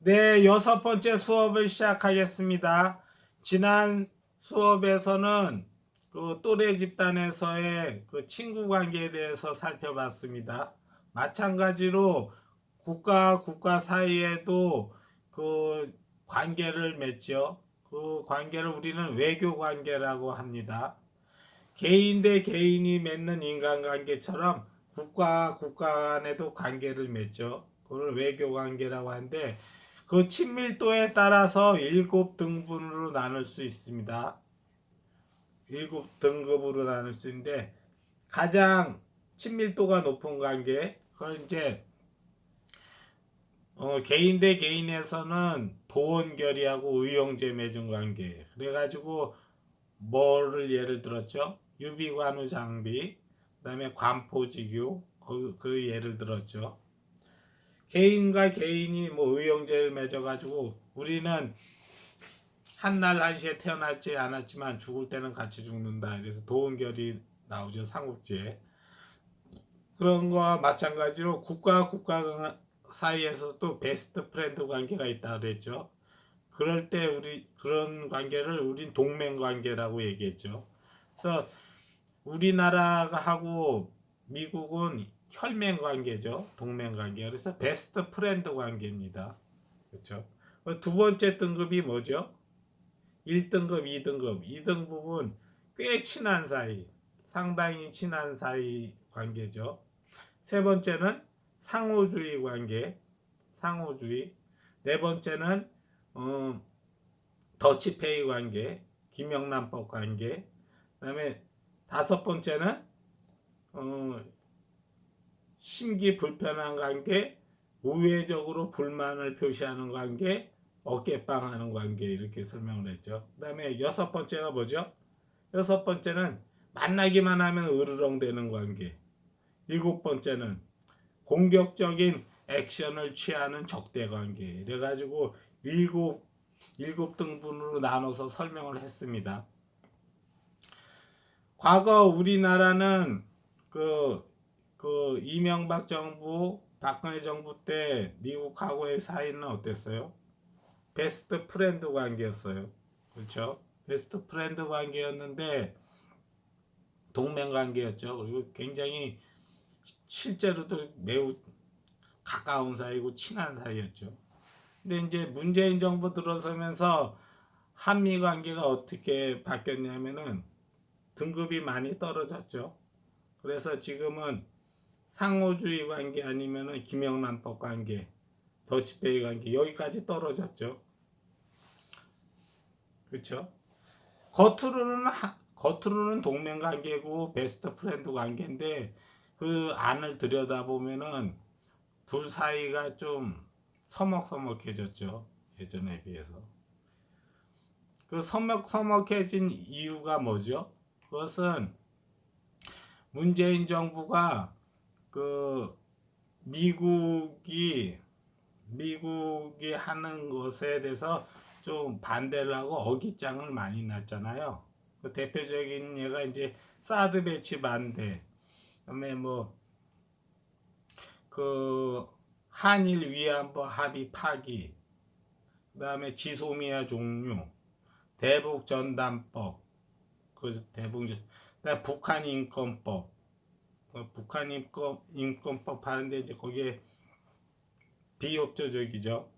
네, 여섯 번째 수업을 시작하겠습니다. 지난 수업에서는 그 또래 집단에서의 그 친구 관계에 대해서 살펴봤습니다. 마찬가지로 국가 사이에도 그 관계를 맺죠. 그 관계를 우리는 외교 관계라고 합니다. 개인 대 개인이 맺는 인간관계처럼 국가 간에도 관계를 맺죠. 그걸 외교 관계라고 하는데 그 친밀도에 따라서 7등분으로 나눌 수 있습니다. 7등급으로 나눌 수 있는데 가장 친밀도가 높은 관계 그건 이제 개인 대 개인에서는 도원결의하고 의용제 맺은 관계. 그래가지고 뭐를 예를 들었죠? 유비관우 장비, 그다음에 관포지교 그 예를 들었죠. 개인과 개인이 뭐 의형제를 맺어가지고 우리는 한날 한시에 태어났지 않았지만 죽을 때는 같이 죽는다. 그래서 도원결이 나오죠. 삼국지에. 그런 거와 마찬가지로 국가 사이에서 또 베스트 프렌드 관계가 있다 그랬죠. 그럴 때 우리 그런 관계를 우린 동맹 관계라고 얘기했죠. 그래서 우리나라가 하고 미국은 혈맹 관계죠. 동맹 관계. 그래서 베스트 프렌드 관계입니다. 그렇죠. 두 번째 등급이 뭐죠? 1등급, 2등급. 2등급은 꽤 친한 사이, 상당히 친한 사이 관계죠. 세 번째는 상호주의 관계, 상호주의. 네 번째는 더치페이 관계, 김영란법 관계. 그다음에 다섯 번째는 심기 불편한 관계, 우회적으로 불만을 표시하는 관계, 어깨빵하는 관계 이렇게 설명을 했죠. 그 다음에 여섯 번째가 뭐죠? 여섯 번째는 만나기만 하면 으르렁대는 관계. 일곱 번째는 공격적인 액션을 취하는 적대 관계. 이래가지고 일곱 등분으로 나눠서 설명을 했습니다. 과거 우리나라는 그 이명박 정부, 박근혜 정부 때 미국하고의 사이는 어땠어요? 베스트 프렌드 관계였어요. 그렇죠? 베스트 프렌드 관계였는데 동맹 관계였죠. 그리고 굉장히 실제로도 매우 가까운 사이고 친한 사이였죠. 근데 이제 문재인 정부 들어서면서 한미 관계가 어떻게 바뀌었냐면은 등급이 많이 떨어졌죠. 그래서 지금은 상호주의 관계 아니면은 김영란법 관계, 더치페이 관계 여기까지 떨어졌죠. 그렇죠? 겉으로는 동맹 관계고 베스트 프렌드 관계인데 그 안을 들여다보면은 둘 사이가 좀 서먹서먹해졌죠. 예전에 비해서. 그 서먹서먹해진 이유가 뭐죠? 그것은 문재인 정부가 그 미국이 하는 것에 대해서 좀 반대를 하고 어깃장을 많이 놨잖아요. 그 대표적인 예가 이제 사드 배치 반대, 그다음에 뭐 그 한일 위안부 합의 파기, 그다음에 지소미아 종료, 대북 전단법, 그 대북 그다음 북한 인권법, 북한 인권법 하는데 이제 거기에 비협조적이죠.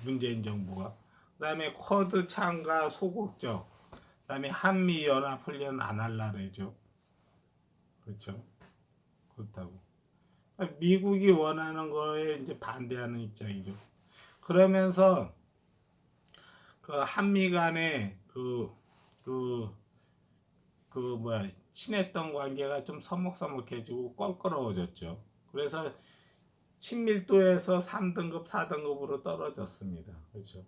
문재인 정부가. 그다음에 쿼드 참가 소극적. 그다음에 한미 연합 훈련 안 할라 그러죠. 그렇죠. 그렇다고. 미국이 원하는 거에 이제 반대하는 입장이죠. 그러면서 그 한미 간의 친했던 관계가 좀 서먹서먹해지고 껄끄러워졌죠. 그래서 친밀도에서 3등급, 4등급으로 떨어졌습니다. 그렇죠.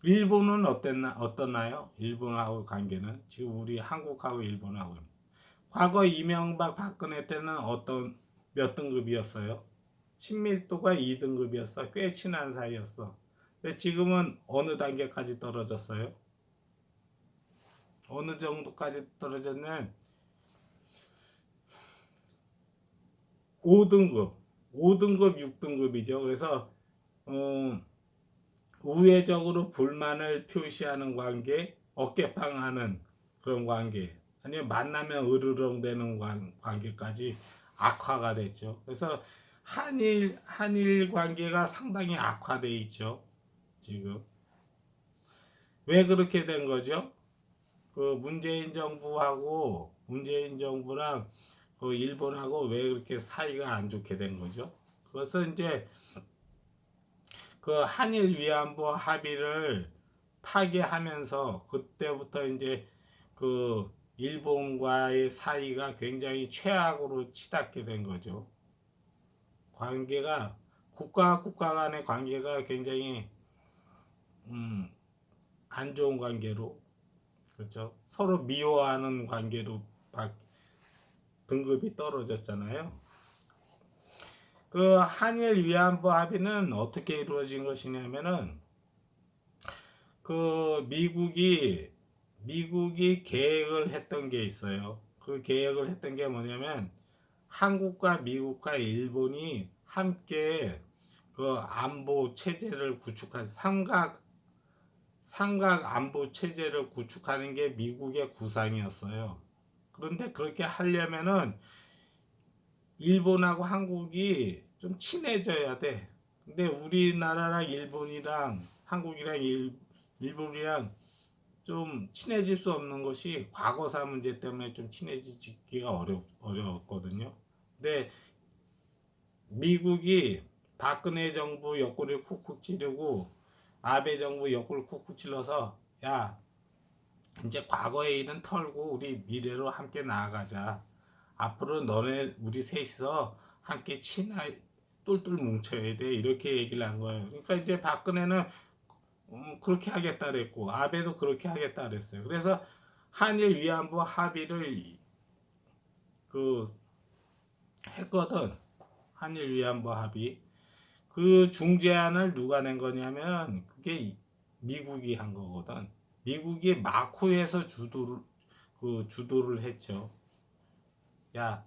일본은 어떻나요? 일본하고 관계는 지금 우리 한국하고 일본하고 과거 이명박 박근혜 때는 몇 등급이었어요? 친밀도가 2등급이었어. 꽤 친한 사이였어. 근데 지금은 어느 단계까지 떨어졌어요? 어느 정도까지 떨어졌냐면 5등급, 6등급이죠. 그래서 어, 우회적으로 불만을 표시하는 관계, 어깨빵하는 그런 관계, 아니면 만나면 으르렁대는 관계까지 악화가 됐죠. 그래서 한일 관계가 상당히 악화돼 있죠. 지금 왜 그렇게 된 거죠? 그 문재인 정부랑 그 일본하고 왜 그렇게 사이가 안 좋게 된 거죠? 그것은 이제 그 한일 위안부 합의를 파기하면서 그때부터 이제 그 일본과의 사이가 굉장히 최악으로 치닫게 된 거죠. 관계가 국가 간의 관계가 굉장히 음, 안 좋은 관계로, 그렇죠. 서로 미워하는 관계로 등급이 떨어졌잖아요. 그 한일 위안부 합의는 어떻게 이루어진 것이냐면은 그 미국이 계획을 했던 게 있어요. 그 계획을 했던 게 뭐냐면 한국과 미국과 일본이 함께 그 안보 체제를 구축한 삼각 안보 체제를 구축하는 게 미국의 구상이었어요. 그런데 그렇게 하려면은 일본하고 한국이 좀 친해져야 돼. 근데 우리나라랑 일본이랑 한국이랑 일본이랑 좀 친해질 수 없는 것이 과거사 문제 때문에 좀 친해지기가 어려웠거든요. 근데 미국이 박근혜 정부 옆구리를 쿡쿡 찌르고 아베 정부 옆구리를 쿡쿡 찔러서 야 이제 과거의 일은 털고 우리 미래로 함께 나아가자. 앞으로 너네 우리 셋이서 함께 똘똘 뭉쳐야 돼. 이렇게 얘기를 한 거예요. 그러니까 이제 박근혜는 그렇게 하겠다 그랬고 아베도 그렇게 하겠다 그랬어요. 그래서 한일 위안부 합의를 그 했거든. 한일 위안부 합의. 그 중재안을 누가 낸 거냐면 그게 미국이 한 거거든. 미국이 마쿠에서 주도를 했죠. 야,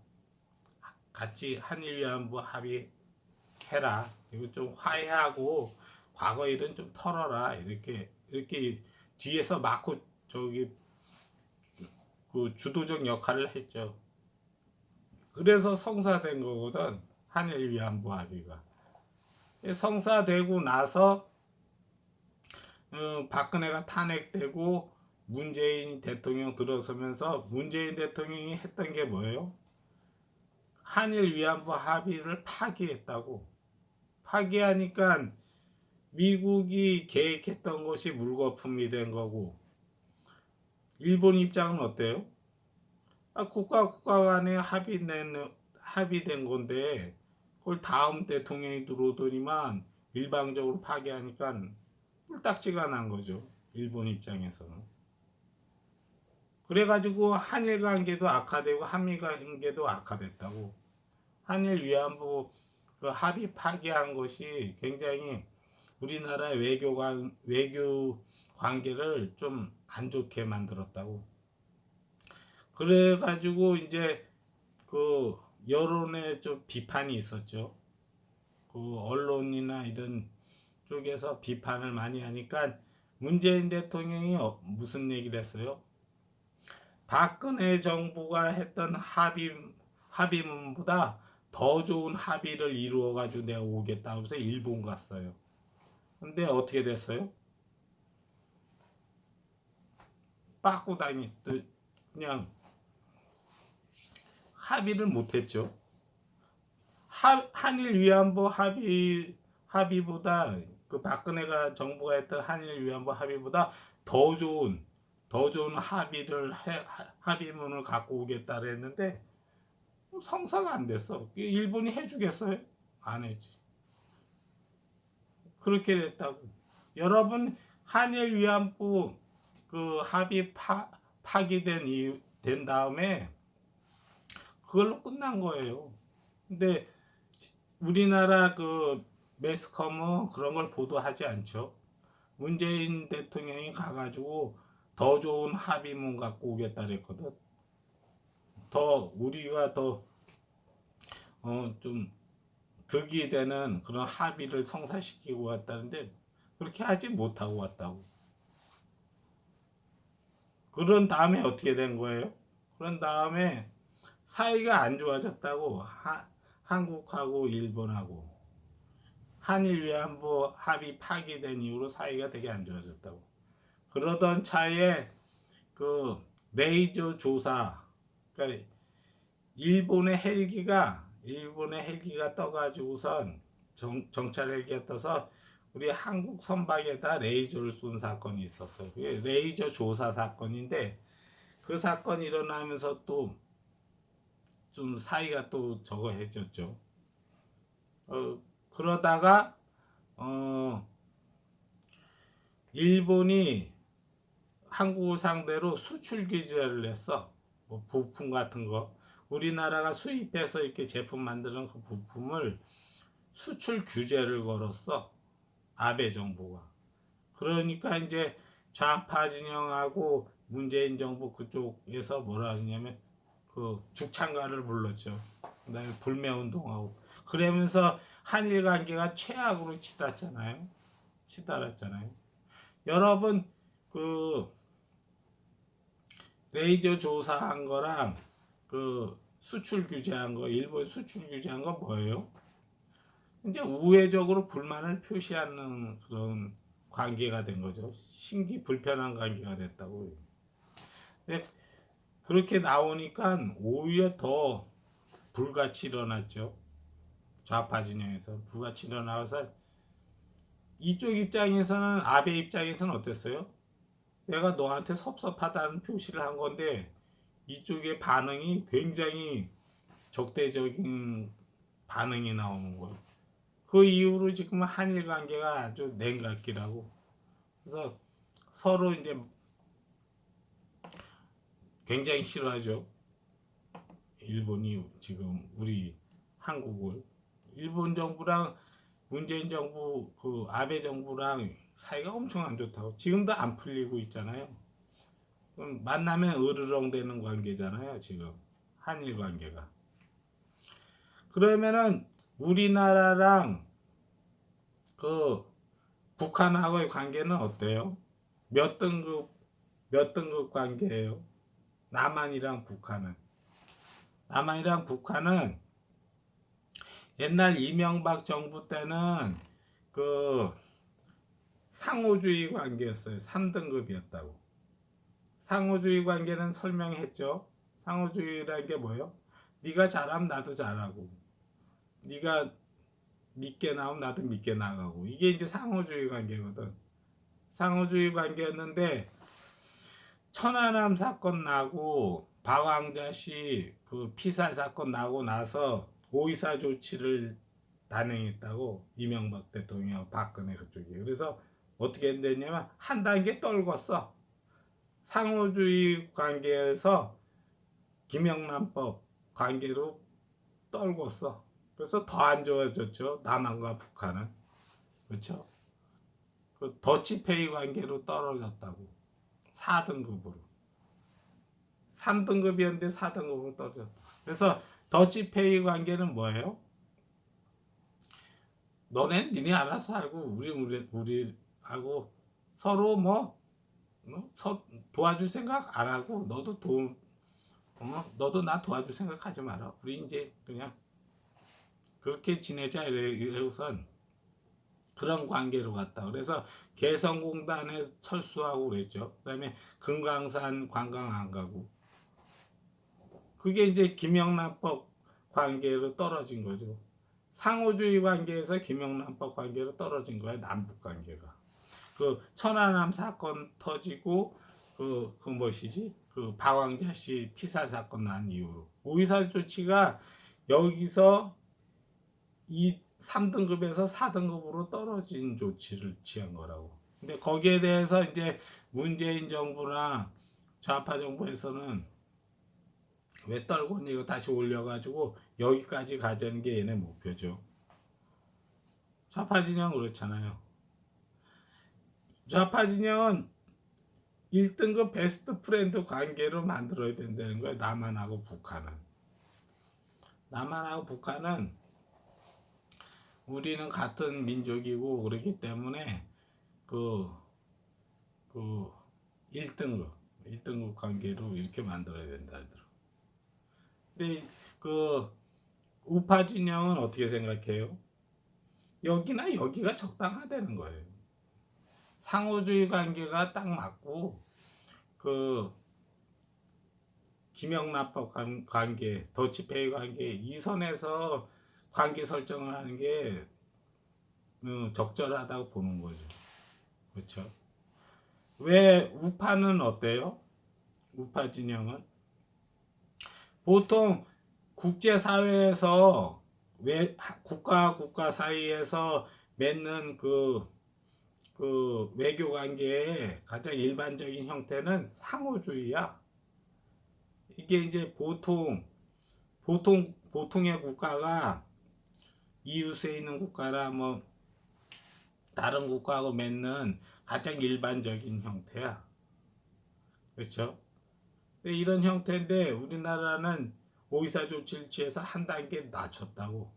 같이 한일 위안부 합의해라. 이거 좀 화해하고 과거 일은 좀 털어라. 이렇게 뒤에서 마쿠 저기 그 주도적 역할을 했죠. 그래서 성사된 거거든. 한일 위안부 합의가. 성사되고 나서 박근혜가 탄핵되고 문재인 대통령 들어서면서 문재인 대통령이 했던 게 뭐예요? 한일 위안부 합의를 파기했다고. 파기하니까 미국이 계획했던 것이 물거품이 된 거고 일본 입장은 어때요? 국가 간에 합의된 건데 그걸 다음 대통령이 들어오더니만 일방적으로 파기하니까 뿔딱지가 난 거죠. 일본 입장에서는. 그래가지고 한일 관계도 악화되고 한미 관계도 악화됐다고. 한일 위안부 그 합의 파기한 것이 굉장히 우리나라 외교 관계를 좀 안 좋게 만들었다고. 그래가지고 이제 그 여론의 좀 비판이 있었죠. 그 언론이나 이런 쪽에서 비판을 많이 하니까 문재인 대통령이 무슨 얘기를 했어요? 박근혜 정부가 했던 합의문보다 더 좋은 합의를 이루어가지고 내가 오겠다 하면서 일본 갔어요. 근데 어떻게 됐어요? 빠꾸다니 그냥 합의를 못했죠. 한일 위안부 합의보다 그 박근혜가 정부가 했던 한일 위안부 합의보다 더 좋은 합의문을 갖고 오겠다 그랬는데 성사가 안 됐어. 일본이 해주겠어요? 안 했지. 그렇게 됐다고. 여러분 한일 위안부 그 합의 된 다음에 그걸로 끝난 거예요. 근데 우리나라 그 매스컴은 그런 걸 보도하지 않죠. 문재인 대통령이 가가지고 더 좋은 합의문 갖고 오겠다 그랬거든. 우리가 더 좀 득이 되는 그런 합의를 성사시키고 왔다는데 그렇게 하지 못하고 왔다고. 그런 다음에 어떻게 된 거예요? 그런 다음에 사이가 안 좋아졌다고. 한국하고 일본하고 한일 위안부 합의 파기된 이후로 사이가 되게 안 좋아졌다고. 그러던 차에 그 레이저 조사, 그러니까 일본의 헬기가 떠가지고선 정찰 헬기가 떠서 우리 한국 선박에다 레이저를 쏜 사건이 있었어요. 그게 레이저 조사 사건인데 그 사건이 일어나면서 또 좀 사이가 또 저거해졌죠. 그러다가 일본이 한국을 상대로 수출 규제를 냈어. 뭐 부품 같은 거. 우리나라가 수입해서 이렇게 제품 만드는 그 부품을 수출 규제를 걸었어. 아베 정부가. 그러니까 이제 좌파 진영하고 문재인 정부 그쪽에서 뭐라 하냐면 그 죽창가를 불렀죠. 그다음에 불매운동하고 그러면서 한일 관계가 최악으로 치달았잖아요. 여러분 그 레이저 조사한 거랑 그 수출 규제한 거, 일본 수출 규제한 거 뭐예요? 이제 우회적으로 불만을 표시하는 그런 관계가 된 거죠. 신기 불편한 관계가 됐다고. 그렇게 나오니까 오히려 더 불같이 일어났죠. 좌파 진영에서 불같이 일어나서 이쪽 입장에서는 아베 입장에서는 어땠어요? 내가 너한테 섭섭하다는 표시를 한 건데 이쪽의 반응이 굉장히 적대적인 반응이 나오는 거예요. 그 이후로 지금 한일 관계가 아주 냉각기라고. 그래서 서로 이제 굉장히 싫어하죠. 일본이 지금 우리 한국을 일본 정부랑 문재인 정부 그 아베 정부랑 사이가 엄청 안 좋다고. 지금도 안 풀리고 있잖아요. 만나면 으르렁대는 관계잖아요. 지금 한일 관계가. 그러면은 우리나라랑 그 북한하고의 관계는 어때요? 몇 등급 관계예요? 남한이랑 북한은 옛날 이명박 정부 때는 그 상호주의 관계였어요. 3등급이었다고. 상호주의 관계는 설명했죠. 상호주의라는 게 뭐예요? 네가 잘하면 나도 잘하고, 네가 믿게 나오면 나도 믿게 나가고. 이게 이제 상호주의 관계거든. 상호주의 관계였는데 천안함 사건 나고 박왕자 씨 그 피살 사건 나고 나서 오이사 조치를 단행했다고. 이명박 대통령 박근혜 그쪽이. 그래서 어떻게 됐냐면 한 단계 떨궜어. 상호주의 관계에서 김영란법 관계로 떨궜어. 그래서 더 안 좋아졌죠. 남한과 북한은. 그렇죠? 그 더치페이 관계로 떨어졌다고. 4등급으로. 3등급이었는데 4등급으로 떨어졌다. 그래서 더치페이 관계는 뭐예요? 너넨 니네 알아서 알고 우리하고 서로 뭐 도와줄 생각 안 하고 너도 나 도와줄 생각 하지 마라. 우리 이제 그냥 그렇게 지내자 이래서선 그런 관계로 갔다. 그래서 개성공단에 철수하고 그랬죠. 그다음에 금강산 관광 안 가고. 그게 이제 김영란법 관계로 떨어진 거죠. 상호주의 관계에서 김영란법 관계로 떨어진 거야. 남북 관계가. 그 천안함 사건 터지고 그 무엇이지? 그 박왕자 씨 피살 사건 난 이후로 오이사 조치가 여기서 이 3등급에서 4등급으로 떨어진 조치를 취한 거라고. 근데 거기에 대해서 이제 문재인 정부나 좌파 정부에서는 왜 떨궜니? 이거 다시 올려가지고 여기까지 가자는 게 얘네 목표죠. 좌파 진영 그렇잖아요. 좌파 진영은 1등급 베스트 프렌드 관계로 만들어야 된다는 거예요. 남한하고 북한은 우리는 같은 민족이고 그렇기 때문에 그, 그 1등급 관계로 이렇게 만들어야 된다 하더라고. 근데 그 우파 진영은 어떻게 생각해요? 여기나 여기가 적당하다는 거예요. 상호주의 관계가 딱 맞고 그 김영란법 관계, 더치페이 관계 이 선에서 관계 설정을 하는 게 적절하다고 보는 거죠. 그렇죠? 왜 우파는 어때요? 우파 진영은 보통 국제사회에서 왜 국가 사이에서 맺는 그 외교 관계의 가장 일반적인 형태는 상호주의야. 이게 이제 보통의 국가가 이웃에 있는 국가나 뭐 다른 국가하고 맺는 가장 일반적인 형태야. 그렇죠? 근데 이런 형태인데 우리나라는 오이사 조치를 취해서 한 단계 낮췄다고.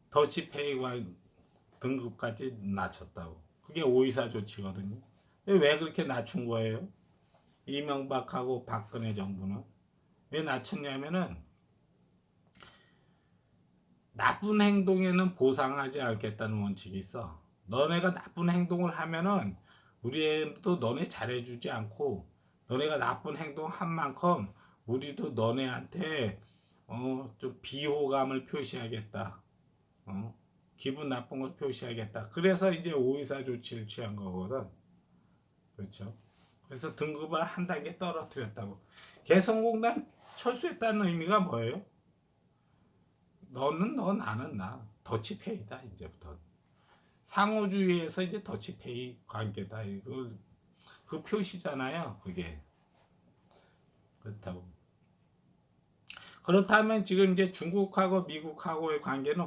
더치페이 등급까지 낮췄다고. 그게 오이사 조치거든요. 왜 그렇게 낮춘 거예요? 이명박하고 박근혜 정부는 왜 낮췄냐면은 나쁜 행동에는 보상하지 않겠다는 원칙이 있어. 너네가 나쁜 행동을 하면은 우리도 너네 잘해주지 않고 너네가 나쁜 행동 한 만큼 우리도 너네한테 좀 비호감을 표시하겠다. 기분 나쁜 걸 표시하겠다. 그래서 이제 오이사 조치를 취한 거거든. 그렇죠? 그래서 등급을 한 단계 떨어뜨렸다고. 개성공단 철수했다는 의미가 뭐예요? 너는 너 나는 나 더치페이다 이제부터 상호주의에서 이제 더치페이 관계다 이거 그 표시잖아요 그게 그렇다고 그렇다면 지금 이제 중국하고 미국하고의 관계는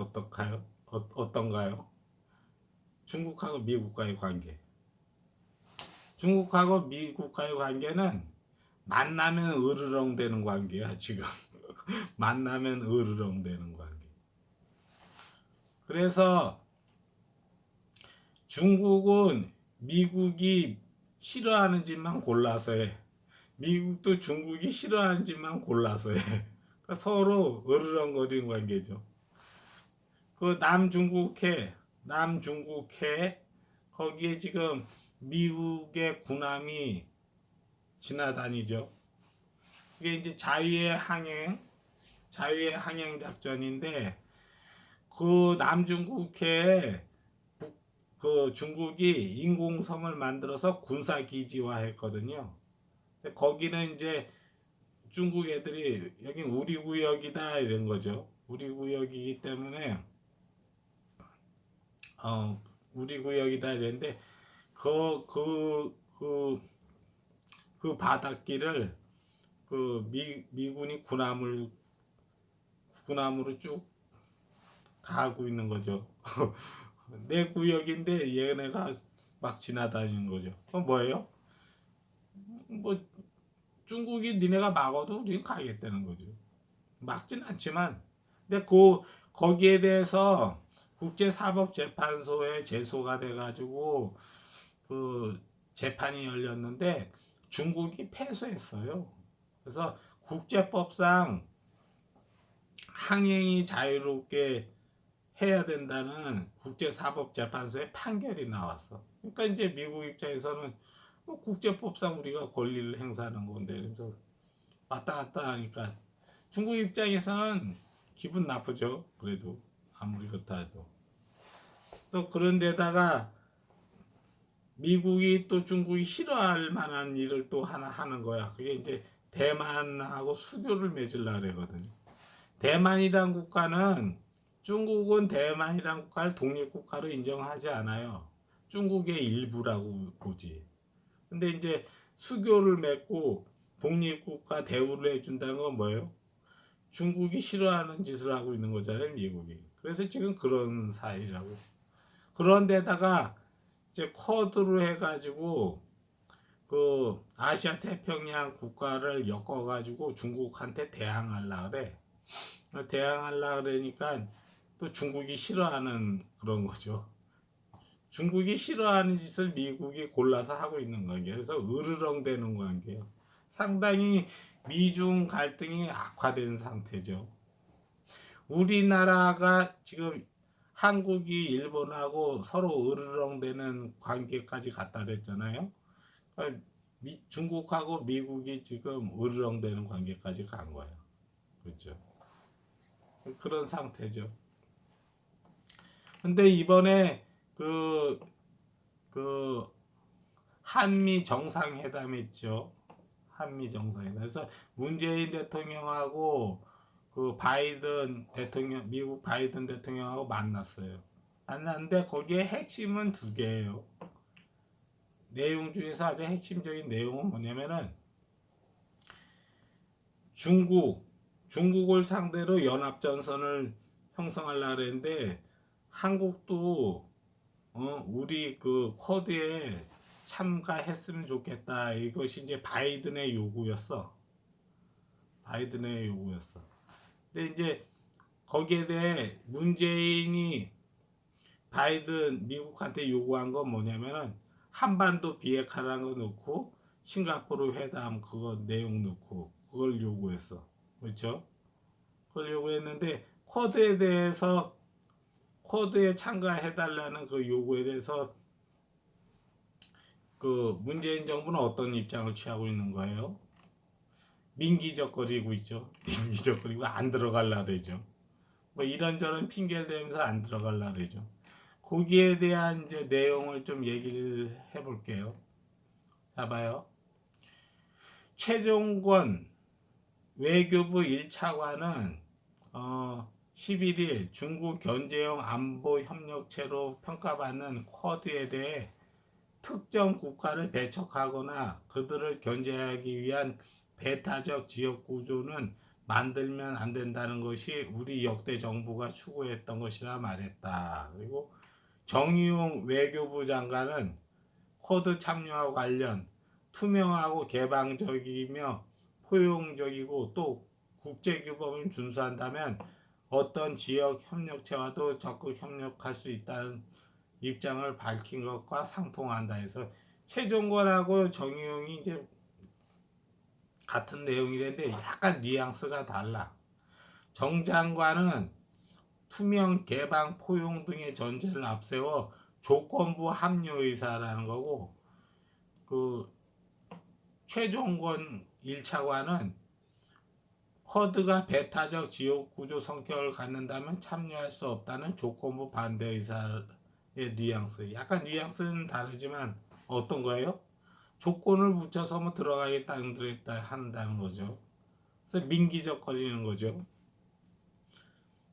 어떤가요? 중국하고 미국과의 관계 중국하고 미국과의 관계는 만나면 으르렁 되는 관계야 지금 만나면 으르렁 되는 관계 그래서 중국은 미국이 싫어하는 짓만 골라서 해. 미국도 중국이 싫어하는 짓만 골라서 해. 그러니까 서로 으르렁거리는 관계죠. 그 남중국해 거기에 지금 미국의 군함이 지나다니죠. 이게 이제 자유의 항행 작전인데 그 남중국해에 그 중국이 인공섬을 만들어서 군사 기지화했거든요. 거기는 이제 중국 애들이 여긴 우리 구역이다 이런 거죠. 우리 구역이기 때문에 우리 구역이다 이랬는데 그 바닷길을 미군이 군함으로 쭉 가고 있는 거죠. 내 구역인데 얘네가 막 지나다니는 거죠. 그건 뭐예요? 뭐 중국이 니네가 막아도 우리는 가겠다는 거죠. 막진 않지만 근데 거기에 대해서 국제사법재판소에 제소가 돼가지고 그 재판이 열렸는데 중국이 패소했어요. 그래서 국제법상 항행이 자유롭게 해야 된다는 국제사법재판소의 판결이 나왔어. 그러니까 이제 미국 입장에서는 국제법상 우리가 권리를 행사하는 건데 그래서 왔다 갔다 하니까 중국 입장에서는 기분 나쁘죠. 그래도 아무리 그렇다 해도 또 그런데다가 미국이 또 중국이 싫어할 만한 일을 또 하나 하는 거야. 그게 이제 대만하고 수교를 맺으려고 그러거든요. 대만이란 국가는 중국은 대만이란 국가를 독립국가로 인정하지 않아요. 중국의 일부라고 보지. 근데 이제 수교를 맺고 독립국가 대우를 해준다는 건 뭐예요? 중국이 싫어하는 짓을 하고 있는 거잖아요, 미국이. 그래서 지금 그런 사이라고. 그런데다가 이제 쿼드로 해가지고 그 아시아 태평양 국가를 엮어가지고 중국한테 대항하려 그래. 대항하려 그러니까 또 중국이 싫어하는 그런 거죠. 중국이 싫어하는 짓을 미국이 골라서 하고 있는 관계. 그래서 으르렁대는 관계예요. 상당히 미중 갈등이 악화된 상태죠. 우리나라가 지금 한국이 일본하고 서로 으르렁대는 관계까지 갔다 그랬잖아요. 그러니까 중국하고 미국이 지금 으르렁대는 관계까지 간 거예요. 그렇죠. 그런 상태죠. 근데 이번에 그 한미 정상회담 있죠. 한미 정상회담. 그래서 문재인 대통령하고 그 바이든 대통령, 미국 바이든 대통령하고 만났어요. 만났는데 거기에 핵심은 두 개예요. 내용 중에서 아주 핵심적인 내용은 뭐냐면은 중국을 상대로 연합전선을 형성하려고 했는데 한국도 우리 그 쿼드에 참가했으면 좋겠다. 이것이 이제 바이든의 요구였어. 바이든의 요구였어. 근데 이제 거기에 대해 문재인이 바이든 미국한테 요구한 건 뭐냐면은 한반도 비핵화라는 거 넣고 싱가포르 회담 그거 내용 넣고 그걸 요구했어. 그렇죠? 그걸 요구했는데 쿼드에 참가해달라는 그 요구에 대해서 그 문재인 정부는 어떤 입장을 취하고 있는 거예요? 민기적거리고 있죠. 민기적거리고 안 들어갈라 그러죠. 뭐 이런저런 핑계를 대면서 안 들어갈라 그러죠. 거기에 대한 이제 내용을 좀 얘기를 해볼게요. 자 봐요. 최종권 외교부 1차관은 11일 중국 견제용 안보 협력체로 평가받는 쿼드에 대해 특정 국가를 배척하거나 그들을 견제하기 위한 배타적 지역 구조는 만들면 안 된다는 것이 우리 역대 정부가 추구했던 것이라 말했다. 그리고 정의용 외교부 장관은 쿼드 참여와 관련 투명하고 개방적이며 포용적이고 또 국제규범을 준수한다면 어떤 지역 협력체와도 적극 협력할 수 있다는 입장을 밝힌 것과 상통한다 해서 최종권하고 정의용이 이제 같은 내용이랬는데 약간 뉘앙스가 달라. 정 장관은 투명, 개방, 포용 등의 전제를 앞세워 조건부 합류 의사라는 거고 그 최종권 1차관은 쿼드가 배타적 지역 구조 성격을 갖는다면 참여할 수 없다는 조건부 반대 의사의 뉘앙스. 약간 뉘앙스는 다르지만 어떤 거예요? 조건을 붙여서 뭐 들어가겠다, 안 들어가겠다 한다는 거죠. 그래서 민기적거리는 거죠.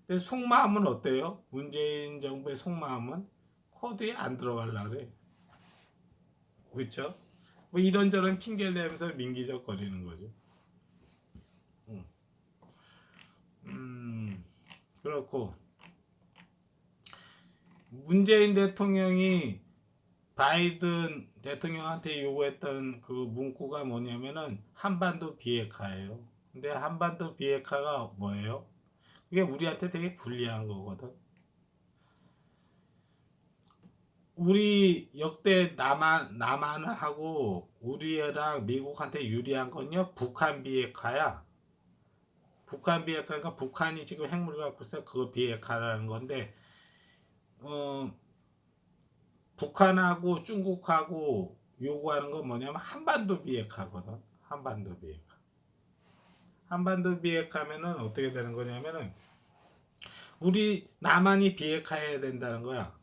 근데 속마음은 어때요? 문재인 정부의 속마음은 쿼드에 안 들어가려고 그래. 그렇죠? 뭐 이런저런 핑계를 대면서 민기적거리는 거죠. 그렇고 문재인 대통령이 바이든 대통령한테 요구했던 그 문구가 뭐냐면은 한반도 비핵화예요. 근데 한반도 비핵화가 뭐예요? 이게 우리한테 되게 불리한 거거든. 우리 역대 남한하고 우리랑 미국한테 유리한 건요 북한 비핵화야. 북한 비핵화니까 북한이 지금 핵무기 갖고 있어 그거 비핵화라는 건데 북한하고 중국하고 요구하는 건 뭐냐면 한반도 비핵화거든. 한반도 비핵화. 한반도 비핵화면은 어떻게 되는 거냐면은 우리 남한이 비핵화해야 된다는 거야.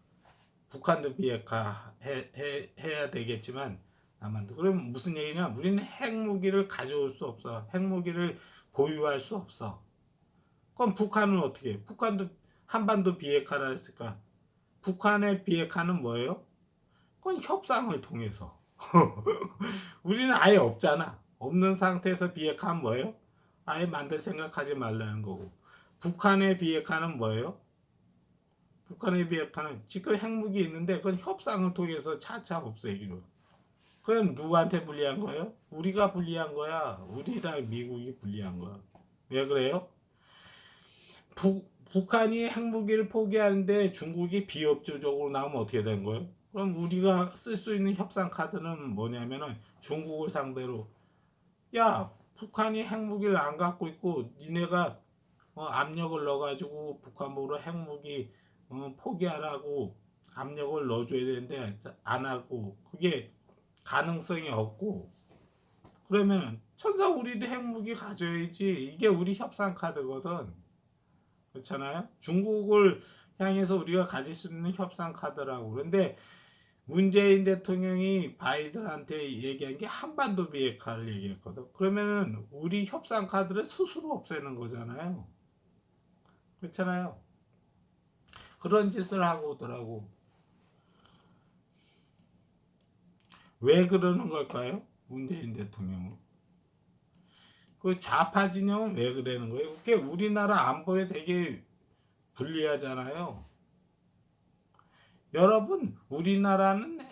북한도 비핵화 해야 되겠지만 남한도. 그럼 무슨 얘기냐? 우리는 핵무기를 가져올 수 없어. 핵무기를 보유할 수 없어. 그럼 북한은 어떻게 해? 북한도 한반도 비핵화라 했을까? 북한의 비핵화는 뭐예요? 그건 협상을 통해서. 우리는 아예 없잖아. 없는 상태에서 비핵화는 뭐예요? 아예 만들 생각하지 말라는 거고. 북한의 비핵화는 뭐예요? 북한의 비핵화는 지금 핵무기 있는데 그건 협상을 통해서 차차 없애기로. 그럼 누구한테 불리한 거예요? 우리가 불리한 거야. 우리랑 미국이 불리한 거야. 왜 그래요? 북한이 핵무기를 포기하는데 중국이 비협조적으로 나오면 어떻게 된 거예요? 그럼 우리가 쓸 수 있는 협상 카드는 뭐냐면은 중국을 상대로 야 북한이 핵무기를 안 갖고 있고 니네가 압력을 넣어가지고 북한으로 핵무기 포기하라고 압력을 넣어줘야 되는데 안 하고 그게 가능성이 없고 그러면 천상 우리도 핵무기 가져야지 이게 우리 협상 카드거든. 그렇잖아요. 중국을 향해서 우리가 가질 수 있는 협상 카드라고. 그런데 문재인 대통령이 바이든한테 얘기한 게 한반도 비핵화를 얘기했거든. 그러면은 우리 협상 카드를 스스로 없애는 거잖아요. 그렇잖아요. 그런 짓을 하고 오더라고. 왜 그러는 걸까요? 문재인 대통령은. 그 좌파 진영은 왜 그러는 거예요? 그게 우리나라 안보에 되게 불리하잖아요. 여러분, 우리나라는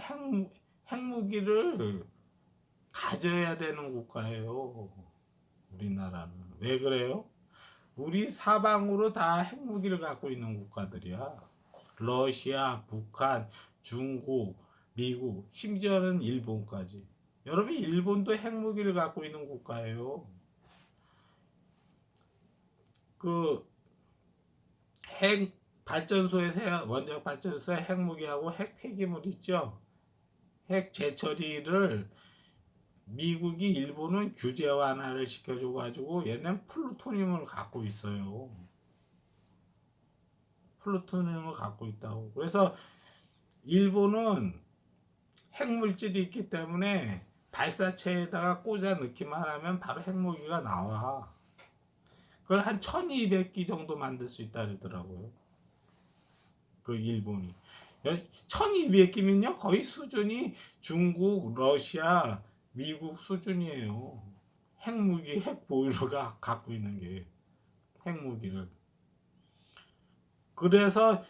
핵무기를 가져야 되는 국가예요. 우리나라는. 왜 그래요? 우리 사방으로 다 핵무기를 갖고 있는 국가들이야. 러시아, 북한, 중국, 미국, 심지어는 일본까지. 여러분, 일본도 핵무기를 갖고 있는 국가예요. 그 핵 발전소에서 원자력 발전소에 핵무기하고 핵 폐기물 있죠. 핵 재처리를 미국이 일본은 규제 완화를 시켜줘 가지고 얘는 플루토늄을 갖고 있어요. 플루토늄을 갖고 있다고. 그래서 일본은 핵물질이 있기 때문에 발사체에다가 꽂아 넣기만 하면 바로 핵무기가 나와. 그걸 한 1200기 정도 만들 수 있다 그러더라고요. 그 일본이. 1200기면요 거의 수준이 중국, 러시아, 미국 수준이에요. 핵무기, 핵보유로가 갖고 있는 게 핵무기를. 그래서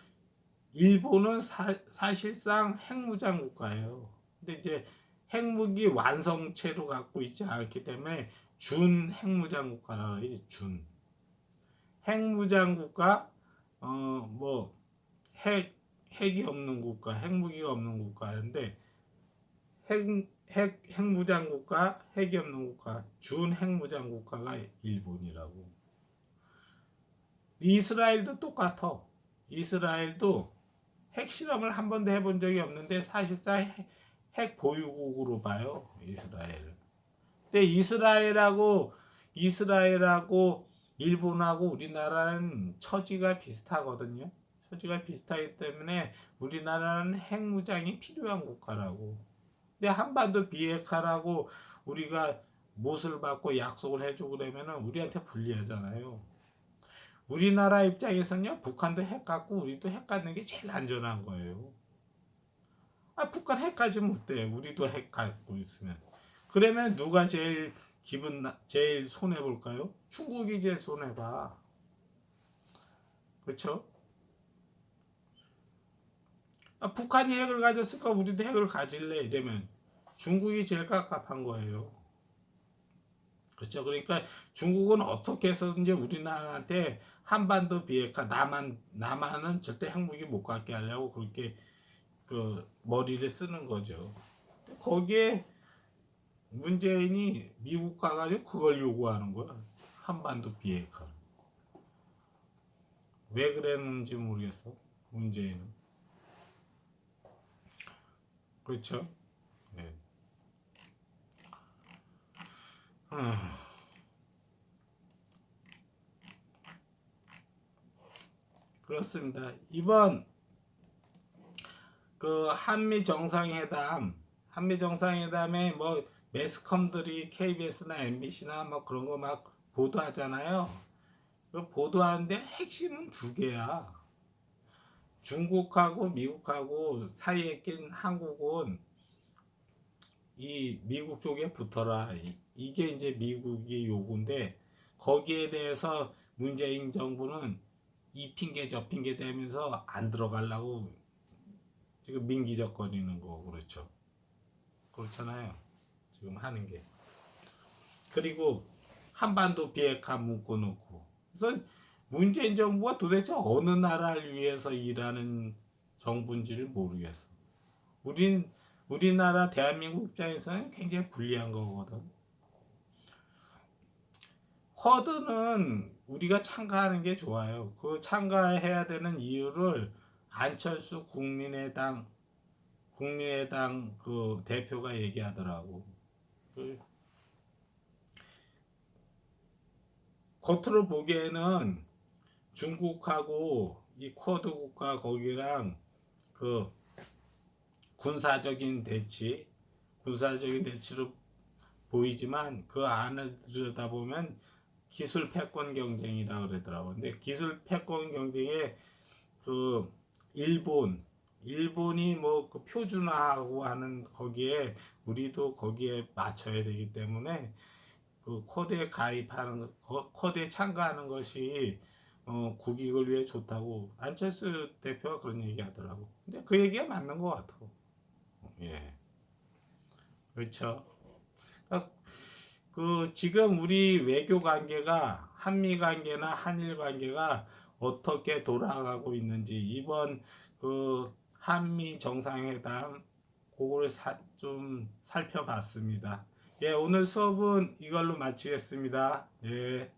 일본은 사실상 핵무장 국가예요. 근데 이제 핵무기 완성체로 갖고 있지 않기 때문에 준 핵무장 국가라고 해요. 준 핵무장 국가 뭐 핵이 없는 국가, 핵무기가 없는 국가인데 핵무장 국가, 핵이 없는 국가, 준 핵무장 국가가 일본이라고. 이스라엘도 똑같아. 이스라엘도 핵실험을 한 번도 해본 적이 없는데 사실상 핵 보유국으로 봐요. 이스라엘. 근데 이스라엘하고 일본하고 우리나라는 처지가 비슷하거든요. 처지가 비슷하기 때문에 우리나라는 핵무장이 필요한 국가라고. 근데 한반도 비핵화라고 우리가 못을 받고 약속을 해주고 그러면은 우리한테 불리하잖아요. 우리나라 입장에서는요, 북한도 핵 갖고 우리도 핵 갖는 게 제일 안전한 거예요. 북한 핵 가지면 어때? 우리도 핵 갖고 있으면. 그러면 누가 제일 손해 볼까요? 중국이 제일 손해 봐. 그렇죠? 북한이 핵을 가졌을까 우리도 핵을 가질래 이러면 중국이 제일 깝깝한 거예요. 그렇죠? 그러니까 중국은 어떻게 해서든지 우리나라한테 한반도 비핵화 남한은 절대 핵무기 못 갖게 하려고 그렇게 그 머리를 쓰는 거죠. 거기에 문재인이 미국 가가지고 그걸 요구하는 거야. 한반도 비핵화. 왜 그랬는지 모르겠어. 문재인은. 그렇죠? 네. 그렇습니다. 이번 그 한미 정상회담에 뭐 매스컴들이 KBS나 MBC나 뭐 그런 거 막 보도하잖아요. 그 보도하는데 핵심은 두 개야. 중국하고 미국하고 사이에 낀 한국은 이 미국 쪽에 붙어라. 이게 이제 미국의 요구인데 거기에 대해서 문재인 정부는 이 핑계 저 핑계 대면서 안 들어가려고 지금 민기적거리는 거 그렇죠. 그렇잖아요. 지금 하는 게. 그리고 한반도 비핵화 묶어놓고. 그래서 문재인 정부가 도대체 어느 나라를 위해서 일하는 정부인지를 모르겠어. 우리나라 대한민국 입장에서는 굉장히 불리한 거거든. 허드는 우리가 참가하는 게 좋아요. 그 참가해야 되는 이유를 안철수 국민의당 그 대표가 얘기하더라고. 겉으로 보기에는 중국하고 이 쿼드 국가 거기랑 그 군사적인 대치로 보이지만 그 안을 들여다보면 기술 패권 경쟁이라 그러더라고. 근데 기술 패권 경쟁에 그 일본이 뭐 그 표준화하고 하는 거기에 우리도 거기에 맞춰야 되기 때문에 그 코드에 참가하는 것이 국익을 위해 좋다고 안철수 대표가 그런 얘기 하더라고. 근데 그 얘기가 맞는 것 같아. 예. 그렇죠. 그 지금 우리 외교 관계가 한미 관계나 한일 관계가 어떻게 돌아가고 있는지 이번 그 한미 정상회담 그걸 좀 살펴봤습니다. 예, 오늘 수업은 이걸로 마치겠습니다. 예.